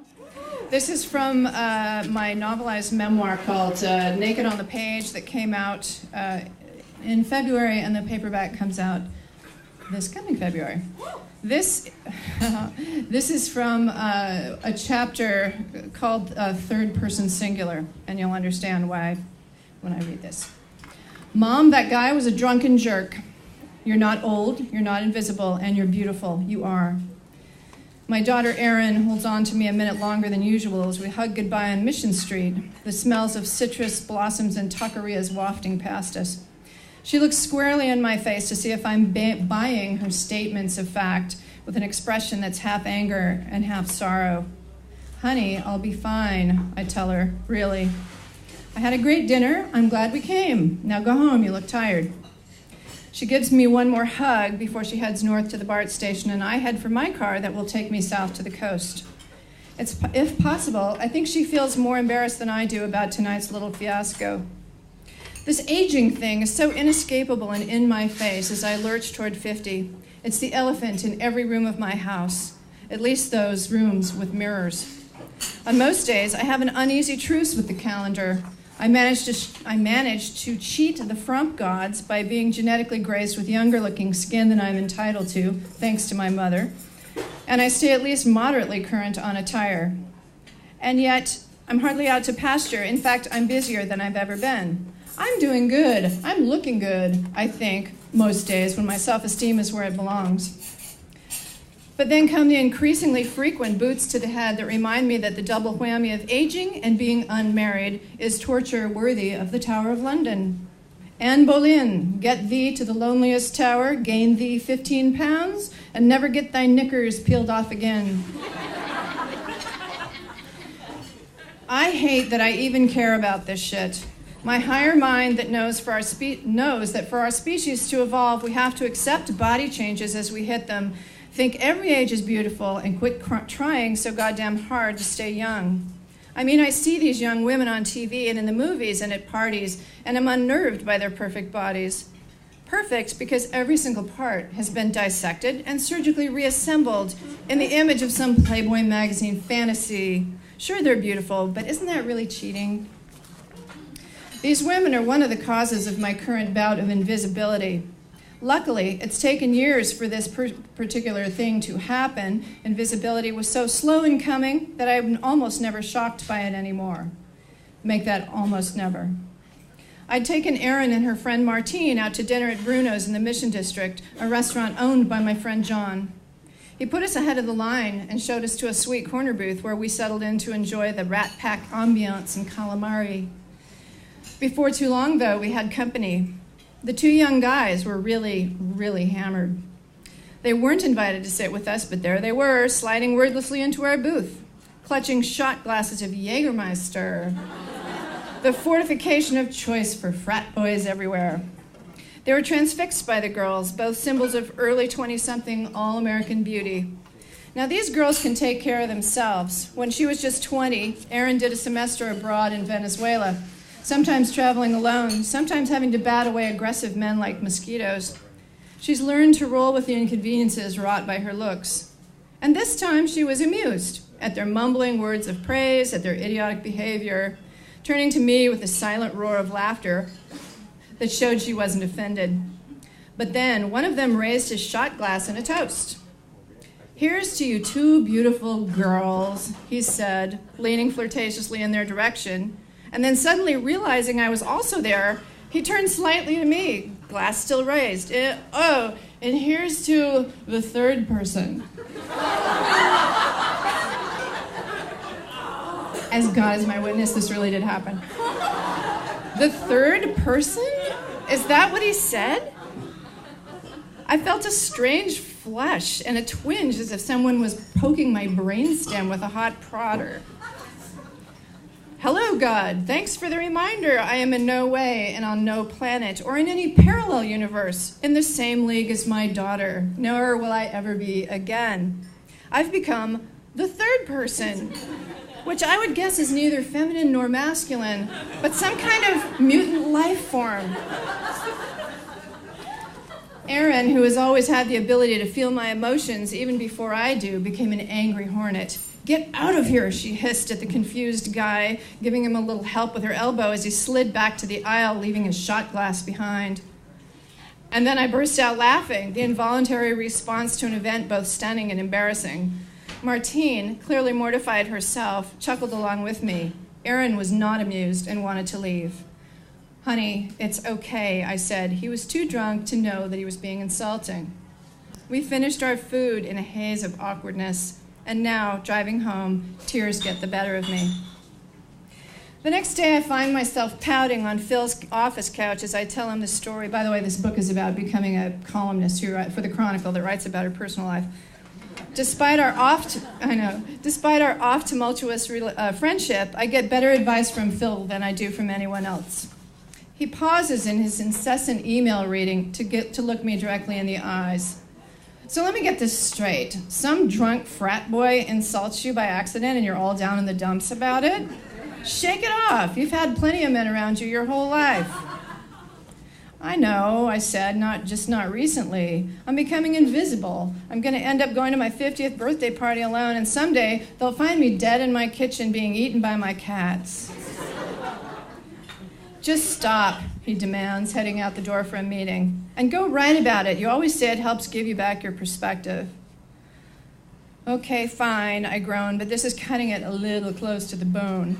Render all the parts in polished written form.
Ganahl. This is from my novelized memoir called Naked on the Page that came out in February, and the paperback comes out this coming February. This is from a chapter called Third Person Singular, and you'll understand why when I read this. Mom, that guy was a drunken jerk. You're not old, you're not invisible, and you're beautiful. You are. My daughter Erin holds on to me a minute longer than usual as we hug goodbye on Mission Street, the smells of citrus blossoms and taquerias wafting past us. She looks squarely in my face to see if I'm buying her statements of fact with an expression that's half anger and half sorrow. Honey, I'll be fine, I tell her, really. I had a great dinner. I'm glad we came. Now go home, you look tired. She gives me one more hug before she heads north to the BART station, and I head for my car that will take me south to the coast. If possible, I think she feels more embarrassed than I do about tonight's little fiasco. This aging thing is so inescapable and in my face as I lurch toward 50. It's the elephant in every room of my house, at least those rooms with mirrors. On most days, I have an uneasy truce with the calendar. I managed to cheat the frump gods by being genetically graced with younger-looking skin than I'm entitled to, thanks to my mother. And I stay at least moderately current on attire. And yet, I'm hardly out to pasture. In fact, I'm busier than I've ever been. I'm doing good. I'm looking good, I think, most days when my self-esteem is where it belongs. But then come the increasingly frequent boots to the head that remind me that the double whammy of aging and being unmarried is torture worthy of the Tower of London. Anne Boleyn, get thee to the loneliest tower, gain thee 15 pounds, and never get thy knickers peeled off again. I hate that I even care about this shit. My higher mind that knows that for our species to evolve, we have to accept body changes as we hit them, think every age is beautiful, and quit trying so goddamn hard to stay young. I mean, I see these young women on TV and in the movies and at parties, and I'm unnerved by their perfect bodies. Perfect because every single part has been dissected and surgically reassembled in the image of some Playboy magazine fantasy. Sure, they're beautiful, but isn't that really cheating? These women are one of the causes of my current bout of invisibility. Luckily, it's taken years for this particular thing to happen. Invisibility was so slow in coming that I'm almost never shocked by it anymore. Make that almost never. I'd taken Erin and her friend Martine out to dinner at Bruno's in the Mission District, a restaurant owned by my friend John. He put us ahead of the line and showed us to a sweet corner booth where we settled in to enjoy the Rat Pack ambiance and calamari. Before too long, though, we had company. The two young guys were really, really hammered. They weren't invited to sit with us, but there they were, sliding wordlessly into our booth, clutching shot glasses of Jägermeister, the fortification of choice for frat boys everywhere. They were transfixed by the girls, both symbols of early 20-something all-American beauty. Now, these girls can take care of themselves. When she was just 20, Erin did a semester abroad in Venezuela, sometimes traveling alone, sometimes having to bat away aggressive men like mosquitoes. She's learned to roll with the inconveniences wrought by her looks. And this time she was amused at their mumbling words of praise, at their idiotic behavior, turning to me with a silent roar of laughter that showed she wasn't offended. But then one of them raised his shot glass in a toast. "Here's to you two beautiful girls," he said, leaning flirtatiously in their direction. And then suddenly realizing I was also there, he turned slightly to me, glass still raised. And here's to the third person. As God is my witness, this really did happen. The third person? Is that what he said? I felt a strange flush and a twinge as if someone was poking my brainstem with a hot prodder. Hello, God. Thanks for the reminder. I am in no way and on no planet or in any parallel universe in the same league as my daughter, nor will I ever be again. I've become the third person, which I would guess is neither feminine nor masculine, but some kind of mutant life form. Aaron, who has always had the ability to feel my emotions even before I do, became an angry hornet. "Get out of here," she hissed at the confused guy, giving him a little help with her elbow as he slid back to the aisle, leaving his shot glass behind. And then I burst out laughing, the involuntary response to an event both stunning and embarrassing. Martine, clearly mortified herself, chuckled along with me. Aaron was not amused and wanted to leave. "Honey, it's okay," I said. He was too drunk to know that he was being insulting. We finished our food in a haze of awkwardness, and now, driving home, tears get the better of me. The next day, I find myself pouting on Phil's office couch as I tell him the story. By the way, this book is about becoming a columnist for the Chronicle that writes about her personal life. Despite our oft tumultuous friendship, I get better advice from Phil than I do from anyone else. He pauses in his incessant email reading to look me directly in the eyes. "So let me get this straight. Some drunk frat boy insults you by accident and you're all down in the dumps about it? Shake it off. You've had plenty of men around you your whole life." "I know," I said, not recently. "I'm becoming invisible. I'm going to end up going to my 50th birthday party alone, and someday they'll find me dead in my kitchen being eaten by my cats." "Just stop," he demands, heading out the door for a meeting. "And go write about it. You always say it helps give you back your perspective." "Okay, fine," I groan, but this is cutting it a little close to the bone.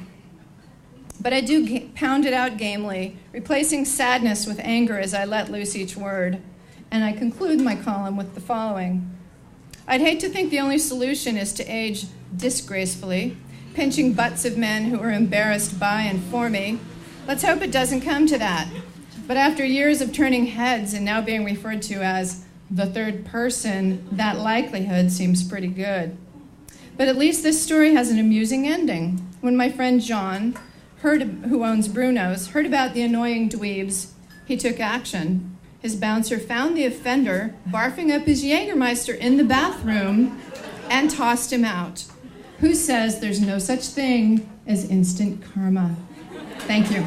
But I do pound it out gamely, replacing sadness with anger as I let loose each word. And I conclude my column with the following. "I'd hate to think the only solution is to age disgracefully, pinching butts of men who are embarrassed by and for me. Let's hope it doesn't come to that. But after years of turning heads and now being referred to as the third person, that likelihood seems pretty good. But at least this story has an amusing ending. When my friend John, who owns Bruno's, heard about the annoying dweebs, he took action. His bouncer found the offender barfing up his Jägermeister in the bathroom and tossed him out. Who says there's no such thing as instant karma?" Thank you.